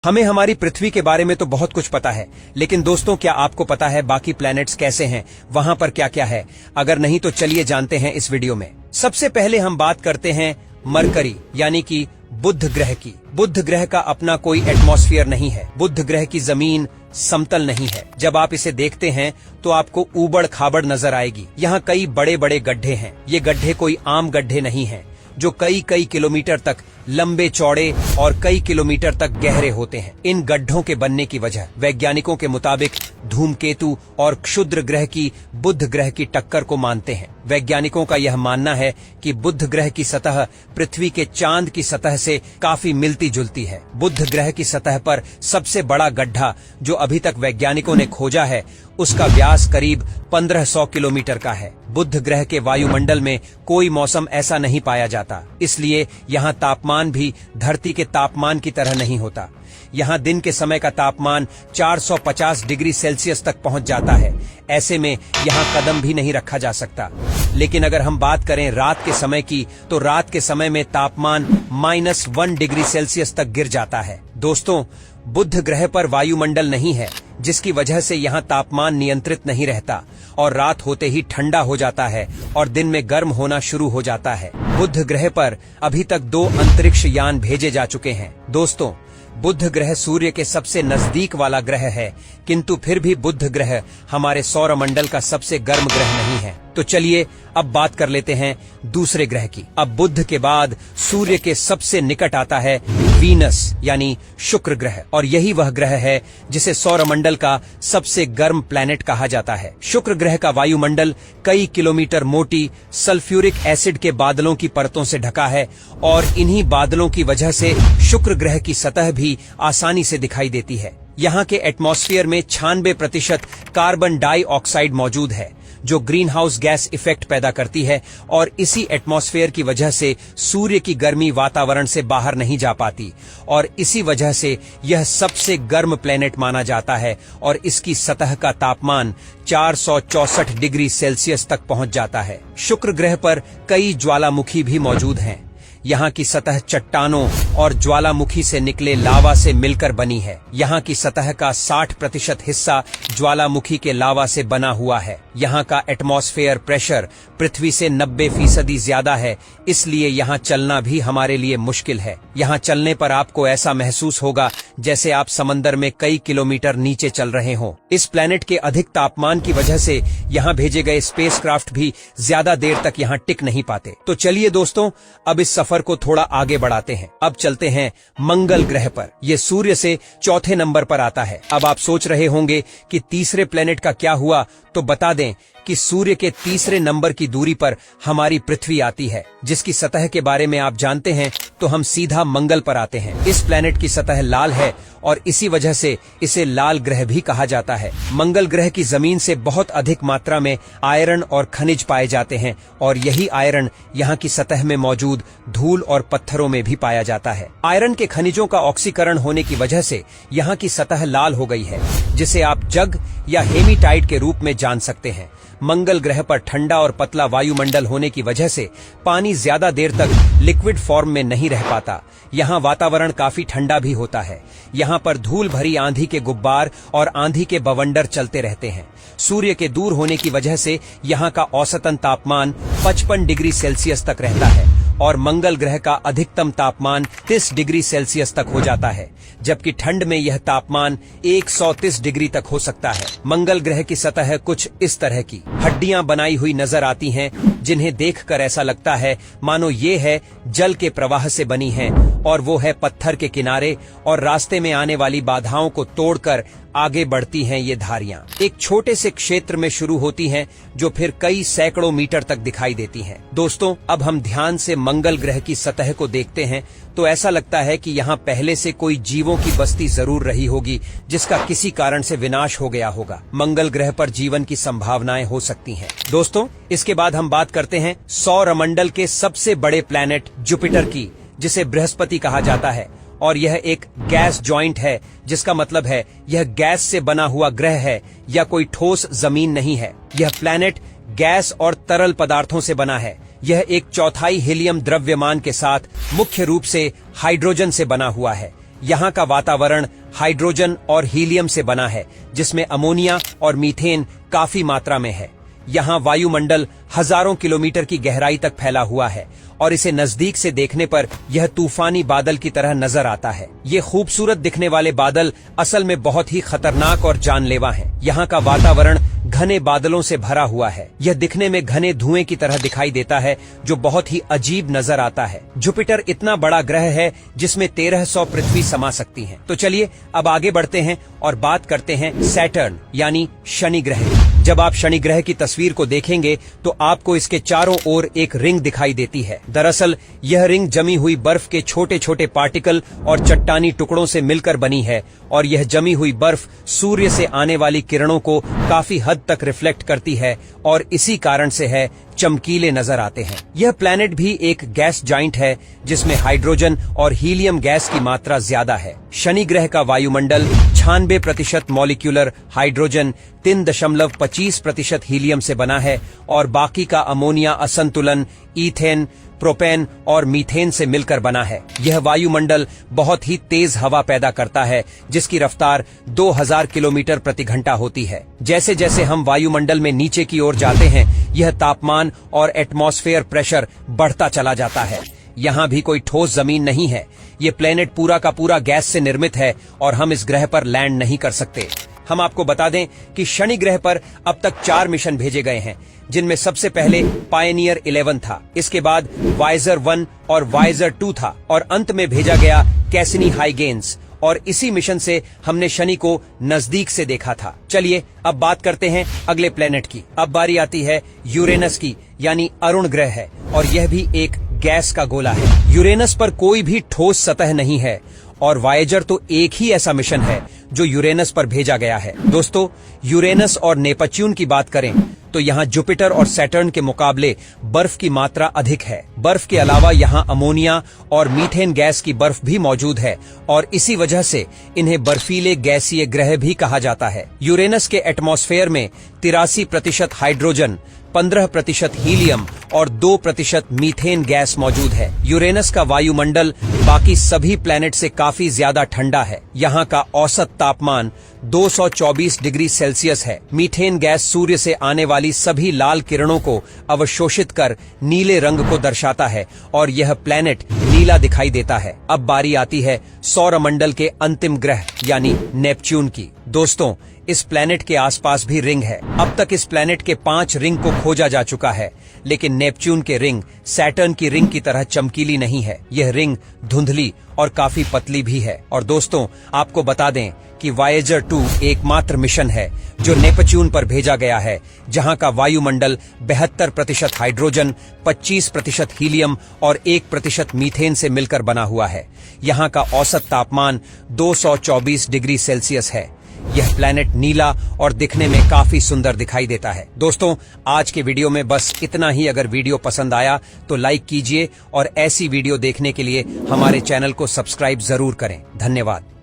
हमें हमारी पृथ्वी के बारे में तो बहुत कुछ पता है, लेकिन दोस्तों क्या आपको पता है बाकी प्लैनेट्स कैसे हैं, वहां पर क्या क्या है? अगर नहीं तो चलिए जानते हैं इस वीडियो में। सबसे पहले हम बात करते हैं मरकरी यानी कि बुध ग्रह की। बुध ग्रह का अपना कोई एटमॉस्फेयर नहीं है। बुध ग्रह की जमीन समतल नहीं है। जब आप इसे देखते हैं तो आपको ऊबड़ खाबड़ नजर आएगी। यहाँ कई बड़े बड़े गड्ढे हैं। ये गड्ढे कोई आम गड्ढे नहीं हैं, जो कई कई किलोमीटर तक लंबे चौड़े और कई किलोमीटर तक गहरे होते हैं। इन गड्ढों के बनने की वजह वैज्ञानिकों के मुताबिक धूमकेतु और क्षुद्र ग्रह की बुध ग्रह की टक्कर को मानते हैं। वैज्ञानिकों का यह मानना है कि बुध ग्रह की सतह पृथ्वी के चांद की सतह से काफी मिलती जुलती है। बुध ग्रह की सतह पर सबसे बड़ा गड्ढा जो अभी तक वैज्ञानिकों ने खोजा है, उसका व्यास करीब 1500 किलोमीटर का है। बुध ग्रह के वायुमंडल में कोई मौसम ऐसा नहीं पाया जाता, इसलिए यहाँ तापमान भी धरती के तापमान की तरह नहीं होता। यहाँ दिन के समय का तापमान 450 डिग्री सेल्सियस तक पहुंच जाता है। ऐसे में यहाँ कदम भी नहीं रखा जा सकता। लेकिन अगर हम बात करें रात के समय की, तो रात के समय में तापमान -1 डिग्री सेल्सियस तक गिर जाता है। दोस्तों, बुध ग्रह पर वायुमंडल नहीं है, जिसकी वजह से यहाँ तापमान नियंत्रित नहीं रहता और रात होते ही ठंडा हो जाता है और दिन में गर्म होना शुरू हो जाता है। बुध ग्रह पर अभी तक 2 अंतरिक्ष यान भेजे जा चुके हैं। दोस्तों, बुध ग्रह सूर्य के सबसे नजदीक वाला ग्रह है, किंतु फिर भी बुध ग्रह हमारे सौरमंडल का सबसे गर्म ग्रह नहीं है। तो चलिए अब बात कर लेते हैं दूसरे ग्रह की। अब बुध के बाद सूर्य के सबसे निकट आता है वीनस यानी शुक्र ग्रह, और यही वह ग्रह है जिसे सौरमंडल का सबसे गर्म प्लैनेट कहा जाता है। शुक्र ग्रह का वायुमंडल कई किलोमीटर मोटी सल्फ्यूरिक एसिड के बादलों की परतों से ढका है और इन्हीं बादलों की वजह से शुक्र ग्रह की सतह भी आसानी से दिखाई देती है। यहाँ के एटमॉस्फेयर में 96% कार्बन डाइऑक्साइड मौजूद है, जो ग्रीन हाउस गैस इफेक्ट पैदा करती है, और इसी एटमॉस्फेयर की वजह से सूर्य की गर्मी वातावरण से बाहर नहीं जा पाती और इसी वजह से यह सबसे गर्म प्लेनेट माना जाता है और इसकी सतह का तापमान 464 डिग्री सेल्सियस तक पहुंच जाता है। शुक्र ग्रह पर कई ज्वालामुखी भी मौजूद हैं। यहाँ की सतह चट्टानों और ज्वालामुखी से निकले लावा से मिलकर बनी है। यहाँ की सतह का 60% हिस्सा ज्वालामुखी के लावा से बना हुआ है। यहाँ का एटमॉस्फेयर प्रेशर पृथ्वी से 90% ज्यादा है, इसलिए यहाँ चलना भी हमारे लिए मुश्किल है। यहाँ चलने पर आपको ऐसा महसूस होगा जैसे आप समंदर में कई किलोमीटर नीचे चल रहे हों। इस प्लेनेट के अधिक तापमान की वजह से यहाँ भेजे गए स्पेसक्राफ्ट भी ज्यादा देर तक यहाँ टिक नहीं पाते। तो चलिए दोस्तों, अब इस सफर को थोड़ा आगे बढ़ाते हैं। अब चलते हैं मंगल ग्रह पर। यह सूर्य से चौथे नंबर पर आता है। अब आप सोच रहे होंगे कि तीसरे प्लेनेट का क्या हुआ, तो बता दें कि सूर्य के तीसरे नंबर की दूरी पर हमारी पृथ्वी आती है, जिसकी सतह के बारे में आप जानते हैं। तो हम सीधा मंगल पर आते हैं। इस प्लेनेट की सतह लाल है और इसी वजह से इसे लाल ग्रह भी कहा जाता है। मंगल ग्रह की जमीन से बहुत अधिक मात्रा में आयरन और खनिज पाए जाते हैं और यही आयरन यहाँ की सतह में मौजूद धूल और पत्थरों में भी पाया जाता है। आयरन के खनिजों का ऑक्सीकरण होने की वजह से यहाँ की सतह लाल हो गई है, जिसे आप जग या हेमीटाइट के रूप में जान सकते हैं। मंगल ग्रह पर ठंडा और पतला वायुमंडल होने की वजह से पानी ज्यादा देर तक लिक्विड फॉर्म में नहीं रह पाता। यहाँ वातावरण काफी ठंडा भी होता है। यहाँ पर धूल भरी आंधी के गुब्बार और आंधी के बवंडर चलते रहते हैं। सूर्य के दूर होने की वजह से यहाँ का औसतन तापमान 55 डिग्री सेल्सियस तक रहता है और मंगल ग्रह का अधिकतम तापमान 30 डिग्री सेल्सियस तक हो जाता है, जबकि ठंड में यह तापमान 130 डिग्री तक हो सकता है। मंगल ग्रह की सतह कुछ इस तरह की हड्डियां बनाई हुई नजर आती हैं, जिन्हें देखकर ऐसा लगता है मानो ये है जल के प्रवाह से बनी है और वो है पत्थर के किनारे और रास्ते में आने वाली बाधाओं को तोड़कर आगे बढ़ती हैं ये धारियां। एक छोटे से क्षेत्र में शुरू होती हैं जो फिर कई सैकड़ों मीटर तक दिखाई देती हैं। दोस्तों, अब हम ध्यान से मंगल ग्रह की सतह को देखते हैं तो ऐसा लगता है कि यहाँ पहले से कोई जीवों की बस्ती जरूर रही होगी, जिसका किसी कारण से विनाश हो गया होगा। मंगल ग्रह पर जीवन की संभावनाएं हो सकती हैं। दोस्तों, इसके बाद हम बात करते हैं सौरमंडल के सबसे बड़े प्लैनेट जुपिटर की, जिसे बृहस्पति कहा जाता है, और यह एक गैस जॉइंट है, जिसका मतलब है यह गैस से बना हुआ ग्रह है या कोई ठोस जमीन नहीं है। यह प्लैनेट गैस और तरल पदार्थों से बना है। यह 1/4 हीलियम द्रव्यमान के साथ मुख्य रूप से हाइड्रोजन से बना हुआ है। यहाँ का वातावरण हाइड्रोजन और हीलियम से बना है, जिसमें अमोनिया और मीथेन काफी मात्रा में है। यहाँ वायुमंडल हजारों किलोमीटर की गहराई तक फैला हुआ है और इसे नजदीक से देखने पर यह तूफानी बादल की तरह नजर आता है। ये खूबसूरत दिखने वाले बादल असल में बहुत ही खतरनाक और जानलेवा हैं। यहाँ का वातावरण घने बादलों से भरा हुआ है। यह दिखने में घने धुएं की तरह दिखाई देता है, जो बहुत ही अजीब नजर आता है। जुपिटर इतना बड़ा ग्रह है जिसमें 1300 पृथ्वी समा सकती हैं। तो चलिए अब आगे बढ़ते हैं और बात करते हैं सैटर्न यानी शनि ग्रह की। जब आप शनि ग्रह की तस्वीर को देखेंगे तो आपको इसके चारों ओर एक रिंग दिखाई देती है। दरअसल यह रिंग जमी हुई बर्फ के छोटे छोटे पार्टिकल और चट्टानी टुकड़ों से मिलकर बनी है और यह जमी हुई बर्फ सूर्य से आने वाली किरणों को काफी हद तक रिफ्लेक्ट करती है और इसी कारण से है चमकीले नजर आते हैं। यह प्लैनेट भी एक गैस जाइंट है जिसमें हाइड्रोजन और हीलियम गैस की मात्रा ज्यादा है। शनि ग्रह का वायुमंडल 96% मॉलिक्यूलर हाइड्रोजन, 3.25% हीलियम से बना है और बाकी का अमोनिया असंतुलन, ईथेन, प्रोपेन और मीथेन से मिलकर बना है। यह वायुमंडल बहुत ही तेज हवा पैदा करता है जिसकी रफ्तार 2000 किलोमीटर प्रति घंटा होती है। जैसे जैसे हम वायुमंडल में नीचे की ओर जाते हैं, यह तापमान और एटमॉस्फेयर प्रेशर बढ़ता चला जाता है। यहाँ भी कोई ठोस जमीन नहीं है। ये प्लेनेट पूरा का पूरा गैस से निर्मित है और हम इस ग्रह पर लैंड नहीं कर सकते। हम आपको बता दें कि शनि ग्रह पर अब तक 4 मिशन भेजे गए हैं, जिनमें सबसे पहले पायनियर 11 था, इसके बाद वाइजर 1 और वाइजर 2 था और अंत में भेजा गया कैसिनी हाइगेन्स। और इसी मिशन से हमने शनि को नजदीक से देखा था। चलिए अब बात करते हैं अगले प्लेनेट की। अब बारी आती है यूरेनस की, यानी अरुण ग्रह है और यह भी एक गैस का गोला है। यूरेनस पर कोई भी ठोस सतह नहीं है और वायेजर तो एक ही ऐसा मिशन है जो यूरेनस पर भेजा गया है। दोस्तों, यूरेनस और नेपच्यून की बात करें तो यहाँ जुपिटर और सैटर्न के मुकाबले बर्फ की मात्रा अधिक है। बर्फ के अलावा यहाँ अमोनिया और मीथेन गैस की बर्फ भी मौजूद है और इसी वजह से इन्हें बर्फीले गैसीय ग्रह भी कहा जाता है। यूरेनस के एटमॉस्फेयर में 83% हाइड्रोजन, 15% हीलियम और 2% मीथेन गैस मौजूद है। यूरेनस का वायुमंडल बाकी सभी प्लैनेट से काफी ज्यादा ठंडा है। यहाँ का औसत तापमान 224 डिग्री सेल्सियस है। मीथेन गैस सूर्य से आने वाली सभी लाल किरणों को अवशोषित कर नीले रंग को दर्शाता है और यह प्लैनेट नीला दिखाई देता है। अब बारी आती है सौरमंडल के अंतिम ग्रह यानी नेपच्यून की। दोस्तों, इस प्लैनेट के आसपास भी रिंग है। अब तक इस प्लैनेट के 5 रिंग को खोजा जा चुका है, लेकिन नेपच्यून के रिंग सैटर्न की रिंग की तरह चमकीली नहीं है। यह रिंग धुंधली और काफी पतली भी है। और दोस्तों, आपको बता दें कि वायेजर 2 एकमात्र मिशन है जो नेपच्यून पर भेजा गया है, जहां का वायुमंडल 72% हाइड्रोजन, 25% हीलियम और 1% मीथेन से मिलकर बना हुआ है। यहाँ का औसत तापमान 224 डिग्री सेल्सियस है। यह प्लैनेट नीला और दिखने में काफी सुंदर दिखाई देता है। दोस्तों, आज के वीडियो में बस इतना ही। अगर वीडियो पसंद आया तो लाइक कीजिए और ऐसी वीडियो देखने के लिए हमारे चैनल को सब्सक्राइब जरूर करें। धन्यवाद।